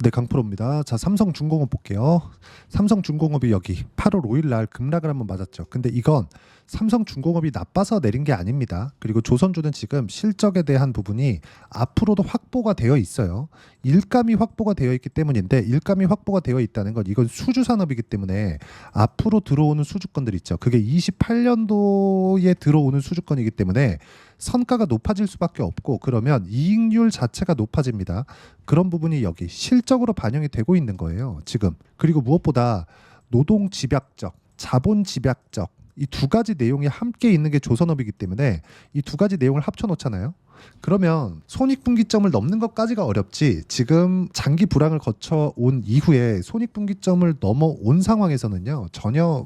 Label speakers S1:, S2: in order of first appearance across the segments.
S1: 네, 강프로입니다. 자, 삼성중공업 볼게요. 삼성중공업이 여기 8월 5일 날 급락을 한번 맞았죠. 근데 이건 삼성중공업이 나빠서 내린 게 아닙니다. 그리고 조선주는 지금 실적에 대한 부분이 앞으로도 확보가 되어 있어요. 일감이 확보가 되어 있기 때문인데, 일감이 확보가 되어 있다는 건 이건 수주 산업이기 때문에 앞으로 들어오는 수주권들 있죠. 그게 28년도에 들어오는 수주권이기 때문에 선가가 높아질 수밖에 없고, 그러면 이익률 자체가 높아집니다. 그런 부분이 여기 실적으로 반영이 되고 있는 거예요, 지금. 그리고 무엇보다 노동 집약적, 자본 집약적 이 두 가지 내용이 함께 있는 게 조선업이기 때문에 이 두 가지 내용을 합쳐 놓잖아요. 그러면 손익분기점을 넘는 것까지가 어렵지, 지금 장기 불황을 거쳐 온 이후에 손익분기점을 넘어온 상황에서는요, 전혀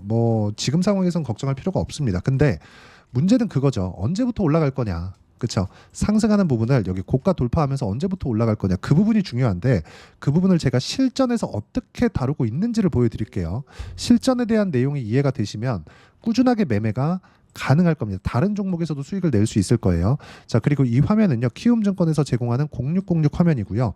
S1: 지금 상황에서는 걱정할 필요가 없습니다. 근데 문제는 그거죠. 언제부터 올라갈 거냐. 그렇죠. 상승하는 부분을 여기 고가 돌파하면서 언제부터 올라갈 거냐. 그 부분이 중요한데, 그 부분을 제가 실전에서 어떻게 다루고 있는지를 보여드릴게요. 실전에 대한 내용이 이해가 되시면 꾸준하게 매매가 가능할 겁니다. 다른 종목에서도 수익을 낼 수 있을 거예요. 자, 그리고 이 화면은요, 키움증권에서 제공하는 0606 화면이고요.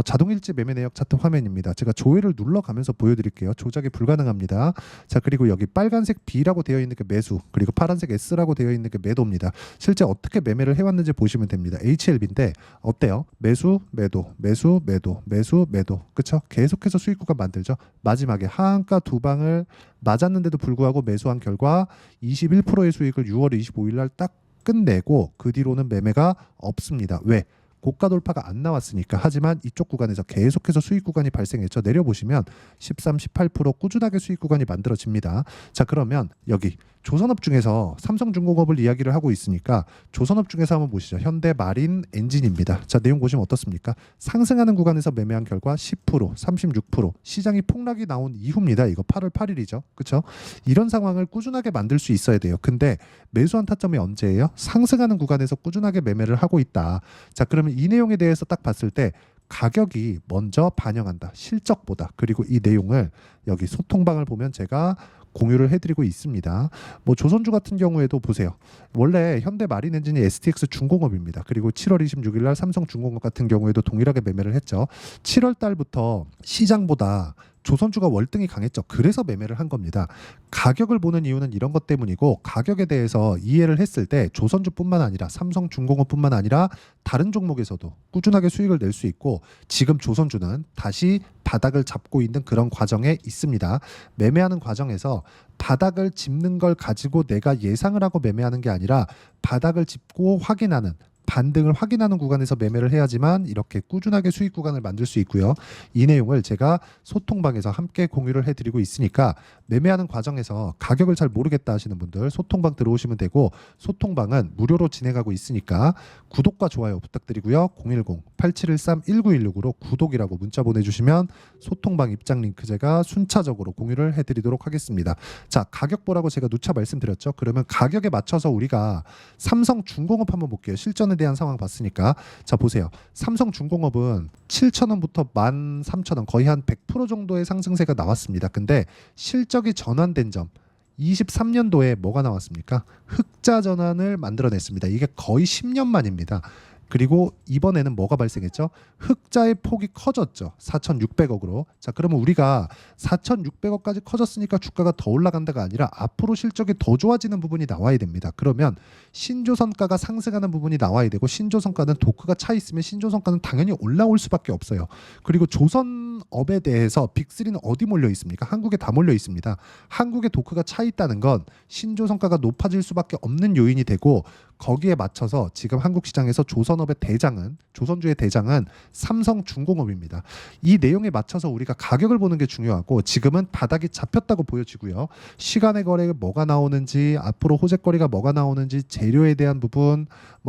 S1: 자동일지 매매 내역 차트 화면입니다. 제가 조회를 눌러가면서 보여드릴게요. 조작이 불가능합니다. 자, 그리고 여기 빨간색 B라고 되어 있는 게 매수, 그리고 파란색 S라고 되어 있는 게 매도입니다. 실제 어떻게 매매를 해왔는지 보시면 됩니다. HLB인데 어때요? 매수, 매도, 매수, 매도, 매수, 매도. 그쵸? 계속해서 수익 구간 만들죠. 마지막에 하한가 두 방을 맞았는데도 불구하고 매수한 결과 21%의 수익을 6월 25일 날 딱 끝내고, 그 뒤로는 매매가 없습니다. 왜? 고가 돌파가 안 나왔으니까. 하지만 이쪽 구간에서 계속해서 수익 구간이 발생했죠. 내려보시면 13, 18% 꾸준하게 수익 구간이 만들어집니다. 자, 그러면 여기 조선업 중에서 삼성중공업을 이야기를 하고 있으니까 조선업 중에서 한번 보시죠. 현대마린 엔진입니다. 자, 내용 보시면 어떻습니까? 상승하는 구간에서 매매한 결과 10%, 36% 시장이 폭락이 나온 이후입니다. 이거 8월 8일이죠. 그렇죠? 이런 상황을 꾸준하게 만들 수 있어야 돼요. 근데 매수한 타점이 언제예요? 상승하는 구간에서 꾸준하게 매매를 하고 있다. 자, 그러면 이 내용에 대해서 딱 봤을 때 가격이 먼저 반영한다, 실적보다. 그리고 이 내용을 여기 소통방을 보면 제가 공유를 해드리고 있습니다. 조선주 같은 경우에도 보세요. 원래 현대마린엔진이 STX 중공업입니다. 그리고 7월 26일 날 삼성중공업 같은 경우에도 동일하게 매매를 했죠. 7월 달부터 시장보다 조선주가 월등히 강했죠. 그래서 매매를 한 겁니다. 가격을 보는 이유는 이런 것 때문이고, 가격에 대해서 이해를 했을 때 조선주뿐만 아니라 삼성중공업뿐만 아니라 다른 종목에서도 꾸준하게 수익을 낼 수 있고, 지금 조선주는 다시 바닥을 잡고 있는 그런 과정에 있습니다. 매매하는 과정에서 바닥을 짚는 걸 가지고 내가 예상을 하고 매매하는 게 아니라 바닥을 짚고 확인하는, 반등을 확인하는 구간에서 매매를 해야지만 이렇게 꾸준하게 수익 구간을 만들 수 있고요. 이 내용을 제가 소통방에서 함께 공유를 해드리고 있으니까 매매하는 과정에서 가격을 잘 모르겠다 하시는 분들 소통방 들어오시면 되고, 소통방은 무료로 진행하고 있으니까 구독과 좋아요 부탁드리고요. 010-8713-1916으로 구독이라고 문자 보내주시면 소통방 입장 링크 제가 순차적으로 공유를 해드리도록 하겠습니다. 자, 가격 보라고 제가 누차 말씀드렸죠. 그러면 가격에 맞춰서 우리가 삼성중공업 한번 볼게요. 실전에 대한 상황 봤으니까. 자, 보세요. 삼성중공업은 7,000원부터 13,000원, 거의 한 100% 정도의 상승세가 나왔습니다. 근데 실적이 전환된 점, 23년도에 뭐가 나왔습니까? 흑자 전환을 만들어냈습니다. 이게 거의 10년 만입니다. 그리고 이번에는 뭐가 발생했죠? 흑자의 폭이 커졌죠. 4,600억으로. 자, 그러면 우리가 4,600억까지 커졌으니까 주가가 더 올라간다가 아니라 앞으로 실적이 더 좋아지는 부분이 나와야 됩니다. 그러면 신조선가가 상승하는 부분이 나와야 되고, 신조선가는 도크가 차 있으면 신조선가는 당연히 올라올 수밖에 없어요. 그리고 조선업에 대해서 빅3는 어디 몰려 있습니까? 한국에 다 몰려 있습니다. 한국에 도크가 차 있다는 건 신조선가가 높아질 수밖에 없는 요인이 되고, 거기에 맞춰서 지금 한국 시장에서 조선업의 대장은, 조선주의 대장은 삼성중공업입니다. 이 내용에 맞춰서 우리가 가격을 보는 게 중요하고, 지금은 바닥이 잡혔다고 보여지고요. 시간의 거래가 뭐가 나오는지, 앞으로 호재거리가 뭐가 나오는지, 재료에 대한 부분,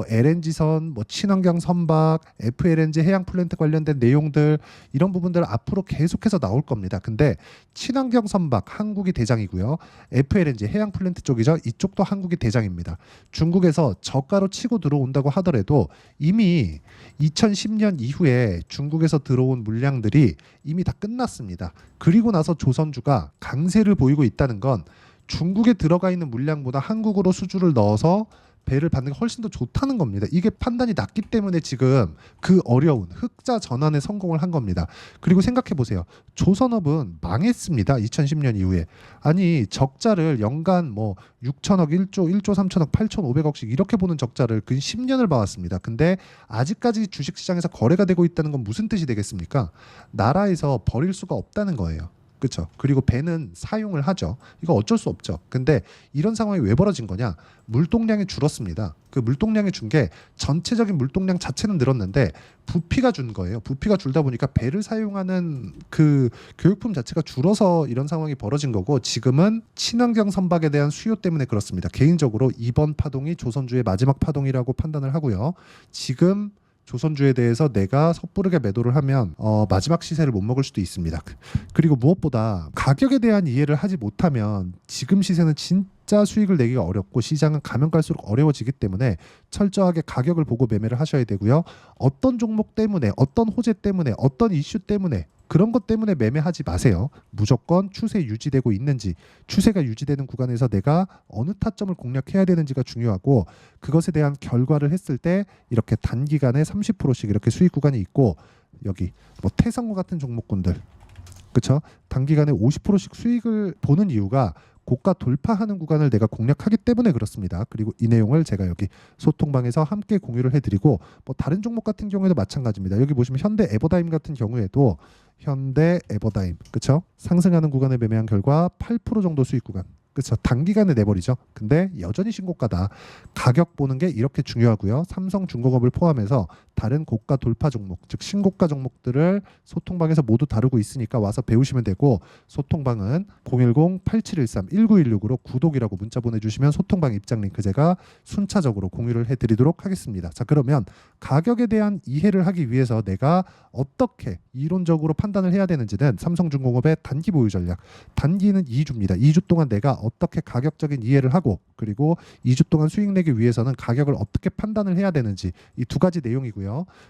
S1: LNG선, 친환경 선박, FLNG 해양 플랜트 관련된 내용들, 이런 부분들 앞으로 계속해서 나올 겁니다. 근데 친환경 선박 한국이 대장이고요. FLNG 해양 플랜트 쪽이죠. 이쪽도 한국이 대장입니다. 중국에서 저가로 치고 들어온다고 하더라도 이미 2010년 이후에 중국에서 들어온 물량들이 이미 다 끝났습니다. 그리고 나서 조선주가 강세를 보이고 있다는 건 중국에 들어가 있는 물량보다 한국으로 수주를 넣어서 배를 받는 게 훨씬 더 좋다는 겁니다. 이게 판단이 났기 때문에 지금 그 어려운 흑자 전환에 성공을 한 겁니다. 그리고 생각해 보세요. 조선업은 망했습니다. 2010년 이후에. 아니 적자를 연간 뭐 6천억, 1조 3천억, 8,500억씩 이렇게 보는 적자를 근 10년을 봐왔습니다. 근데 아직까지 주식시장에서 거래가 되고 있다는 건 무슨 뜻이 되겠습니까? 나라에서 버릴 수가 없다는 거예요. 그렇죠. 그리고 배는 사용을 하죠. 이거 어쩔 수 없죠. 근데 이런 상황이 왜 벌어진 거냐? 물동량이 줄었습니다. 그 물동량이 준 게 전체적인 물동량 자체는 늘었는데 부피가 준 거예요. 부피가 줄다 보니까 배를 사용하는 그 교육품 자체가 줄어서 이런 상황이 벌어진 거고, 지금은 친환경 선박에 대한 수요 때문에 그렇습니다. 개인적으로 이번 파동이 조선주의 마지막 파동이라고 판단을 하고요. 지금 조선주에 대해서 내가 섣부르게 매도를 하면 마지막 시세를 못 먹을 수도 있습니다. 그리고 무엇보다 가격에 대한 이해를 하지 못하면 지금 시세는 진짜 수익을 내기가 어렵고 시장은 가면 갈수록 어려워지기 때문에 철저하게 가격을 보고 매매를 하셔야 되고요. 어떤 종목 때문에, 어떤 호재 때문에, 어떤 이슈 때문에, 그런 것 때문에 매매하지 마세요. 무조건 추세 유지되고 있는지, 추세가 유지되는 구간에서 내가 어느 타점을 공략해야 되는지가 중요하고, 그것에 대한 결과를 했을 때 이렇게 단기간에 30%씩 이렇게 수익 구간이 있고, 여기 뭐 태성과 같은 종목군들, 그렇죠? 단기간에 50%씩 수익을 보는 이유가 고가 돌파하는 구간을 내가 공략하기 때문에 그렇습니다. 그리고 이 내용을 제가 여기 소통방에서 함께 공유를 해드리고, 뭐 다른 종목 같은 경우에도 마찬가지입니다. 여기 보시면 현대 에버다임 같은 경우에도 현대 에버다임, 그렇죠? 상승하는 구간을 매매한 결과 8% 정도 수익 구간, 그렇죠? 단기간에 내버리죠. 근데 여전히 신고가다. 가격 보는 게 이렇게 중요하고요. 삼성중공업을 포함해서 다른 고가 돌파 종목, 즉 신고가 종목들을 소통방에서 모두 다루고 있으니까 와서 배우시면 되고, 소통방은 010-8713-1916으로 구독이라고 문자 보내주시면 소통방 입장 링크 제가 순차적으로 공유를 해드리도록 하겠습니다. 자, 그러면 가격에 대한 이해를 하기 위해서 내가 어떻게 이론적으로 판단을 해야 되는지는 삼성중공업의 단기 보유 전략, 단기는 2주입니다. 2주 동안 내가 어떻게 가격적인 이해를 하고, 그리고 2주 동안 수익 내기 위해서는 가격을 어떻게 판단을 해야 되는지, 이 두 가지 내용이고요.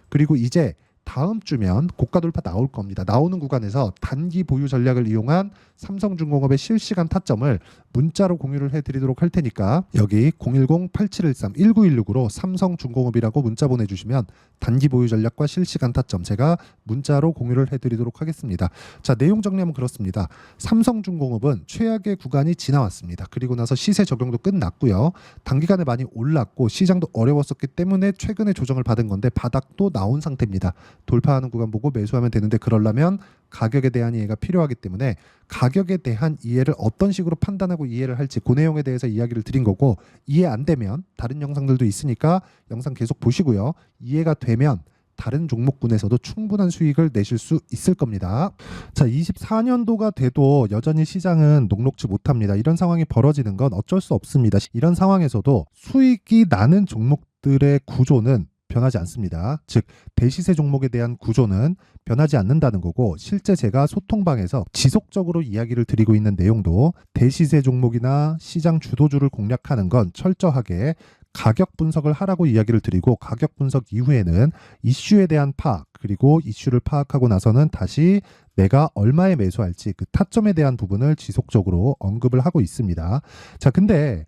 S1: 그리고 이제 다음 주면 고가 돌파 나올 겁니다. 나오는 구간에서 단기 보유 전략을 이용한 삼성중공업의 실시간 타점을 문자로 공유를 해드리도록 할 테니까 여기 010-8713-1916으로 삼성중공업이라고 문자 보내주시면 단기 보유 전략과 실시간 타점 제가 문자로 공유를 해드리도록 하겠습니다. 자, 내용 정리하면 그렇습니다. 삼성중공업은 최악의 구간이 지나왔습니다. 그리고 나서 시세 적용도 끝났고요. 단기간에 많이 올랐고 시장도 어려웠었기 때문에 최근에 조정을 받은 건데 바닥도 나온 상태입니다. 돌파하는 구간 보고 매수하면 되는데, 그러려면 가격에 대한 이해가 필요하기 때문에 가격에 대한 이해를 어떤 식으로 판단하고 이해를 할지 그 내용에 대해서 이야기를 드린 거고, 이해 안 되면 다른 영상들도 있으니까 영상 계속 보시고요. 이해가 되면 다른 종목군에서도 충분한 수익을 내실 수 있을 겁니다. 자, 24년도가 돼도 여전히 시장은 녹록지 못합니다. 이런 상황이 벌어지는 건 어쩔 수 없습니다. 이런 상황에서도 수익이 나는 종목들의 구조는 변하지 않습니다. 즉 대시세 종목에 대한 구조는 변하지 않는다는 거고, 실제 제가 소통방에서 지속적으로 이야기를 드리고 있는 내용도 대시세 종목이나 시장 주도주를 공략하는 건 철저하게 가격 분석을 하라고 이야기를 드리고, 가격 분석 이후에는 이슈에 대한 파악, 그리고 이슈를 파악하고 나서는 다시 내가 얼마에 매수할지 그 타점에 대한 부분을 지속적으로 언급을 하고 있습니다. 자, 근데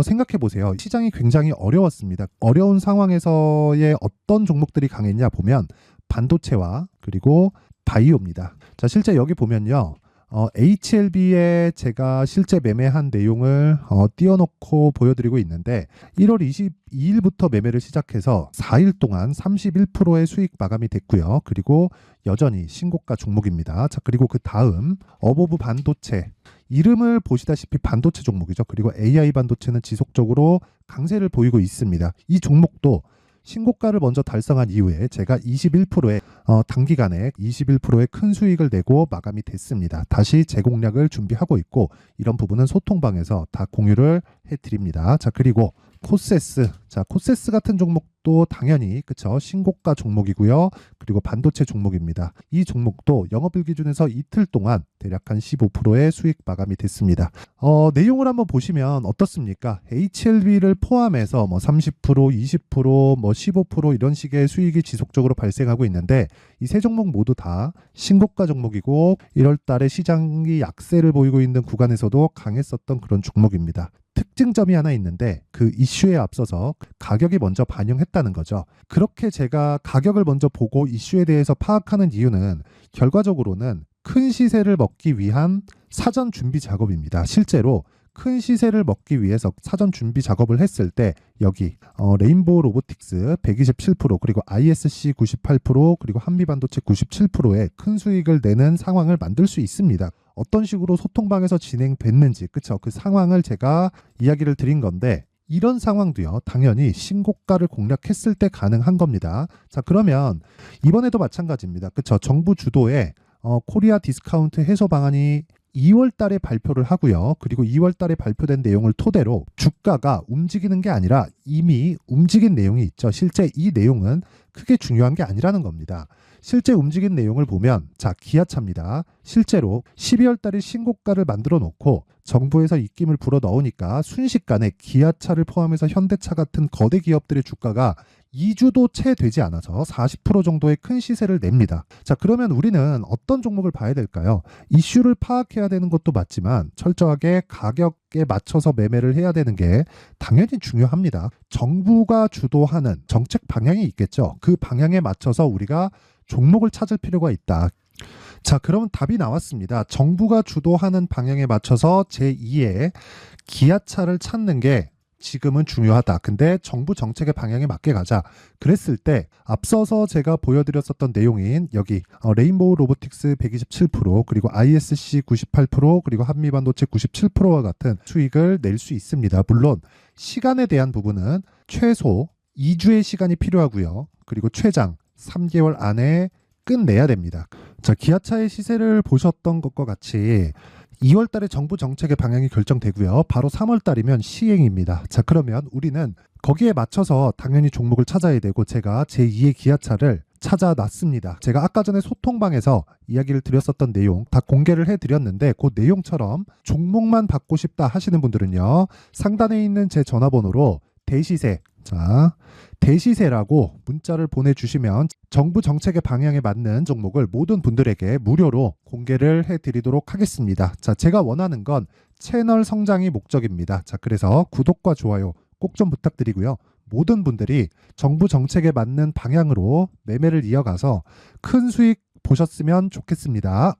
S1: 생각해 보세요. 시장이 굉장히 어려웠습니다. 어려운 상황에서의 어떤 종목들이 강했냐 보면 반도체와 그리고 바이오입니다. 자, 실제 여기 보면요. HLB에 제가 실제 매매한 내용을 띄워놓고 보여드리고 있는데, 1월 22일부터 매매를 시작해서 4일 동안 31%의 수익 마감이 됐고요. 그리고 여전히 신고가 종목입니다. 자, 그리고 그 다음 어보브 반도체, 이름을 보시다시피 반도체 종목이죠. 그리고 AI 반도체는 지속적으로 강세를 보이고 있습니다. 이 종목도 신고가를 먼저 달성한 이후에 제가 21%의 단기간에 21%의 큰 수익을 내고 마감이 됐습니다. 다시 재공략을 준비하고 있고, 이런 부분은 소통방에서 다 공유를 해드립니다. 자, 그리고 코세스, 자, 코세스 같은 종목도 당연히 그쵸, 신고가 종목이고요. 그리고 반도체 종목입니다. 이 종목도 영업일 기준에서 이틀 동안 대략 한 15%의 수익 마감이 됐습니다. 내용을 한번 보시면 어떻습니까? HLB를 포함해서 뭐 30%, 20%, 뭐 15% 이런 식의 수익이 지속적으로 발생하고 있는데, 이 세 종목 모두 다 신고가 종목이고 1월 달에 시장이 약세를 보이고 있는 구간에서도 강했었던 그런 종목입니다. 특징점이 하나 있는데 그 이슈에 앞서서 가격이 먼저 반영했다는 거죠. 그렇게 제가 가격을 먼저 보고 이슈에 대해서 파악하는 이유는 결과적으로는 큰 시세를 먹기 위한 사전 준비 작업입니다. 실제로 큰 시세를 먹기 위해서 사전 준비 작업을 했을 때 여기 레인보우 로보틱스 127% 그리고 ISC 98% 그리고 한미반도체 97%의 큰 수익을 내는 상황을 만들 수 있습니다. 어떤 식으로 소통방에서 진행됐는지 그쵸? 그 상황을 제가 이야기를 드린 건데 이런 상황도요 당연히 신고가를 공략했을 때 가능한 겁니다. 자 그러면 이번에도 마찬가지입니다. 그쵸? 정부 주도의 코리아 디스카운트 해소 방안이 2월 달에 발표를 하고요. 그리고 2월 달에 발표된 내용을 토대로 주가가 움직이는 게 아니라 이미 움직인 내용이 있죠. 실제 이 내용은 크게 중요한 게 아니라는 겁니다. 실제 움직인 내용을 보면 자 기아차입니다. 실제로 12월 달에 신고가를 만들어 놓고 정부에서 입김을 불어 넣으니까 순식간에 기아차를 포함해서 현대차 같은 거대 기업들의 주가가 2주도 채 되지 않아서 40% 정도의 큰 시세를 냅니다. 자, 그러면 우리는 어떤 종목을 봐야 될까요? 이슈를 파악해야 되는 것도 맞지만 철저하게 가격에 맞춰서 매매를 해야 되는 게 당연히 중요합니다. 정부가 주도하는 정책 방향이 있겠죠. 그 방향에 맞춰서 우리가 종목을 찾을 필요가 있다. 자, 그럼 답이 나왔습니다. 정부가 주도하는 방향에 맞춰서 제2의 기아차를 찾는 게 지금은 중요하다. 근데 정부 정책의 방향에 맞게 가자. 그랬을 때 앞서서 제가 보여드렸었던 내용인 여기 레인보우 로보틱스 127% 그리고 ISC 98% 그리고 한미반도체 97%와 같은 수익을 낼 수 있습니다. 물론 시간에 대한 부분은 최소 2주의 시간이 필요하고요. 그리고 최장 3개월 안에 끝내야 됩니다. 자, 기아차의 시세를 보셨던 것과 같이 2월 달에 정부 정책의 방향이 결정되고요. 바로 3월 달이면 시행입니다. 자, 그러면 우리는 거기에 맞춰서 당연히 종목을 찾아야 되고 제가 제2의 기아차를 찾아놨습니다. 제가 아까 전에 소통방에서 이야기를 드렸었던 내용 다 공개를 해드렸는데 그 내용처럼 종목만 받고 싶다 하시는 분들은요. 상단에 있는 제 전화번호로 대시세 자 대시세라고 문자를 보내주시면 정부 정책의 방향에 맞는 종목을 모든 분들에게 무료로 공개를 해드리도록 하겠습니다. 자, 제가 원하는 건 채널 성장이 목적입니다. 자, 그래서 구독과 좋아요 꼭 좀 부탁드리고요. 모든 분들이 정부 정책에 맞는 방향으로 매매를 이어가서 큰 수익 보셨으면 좋겠습니다.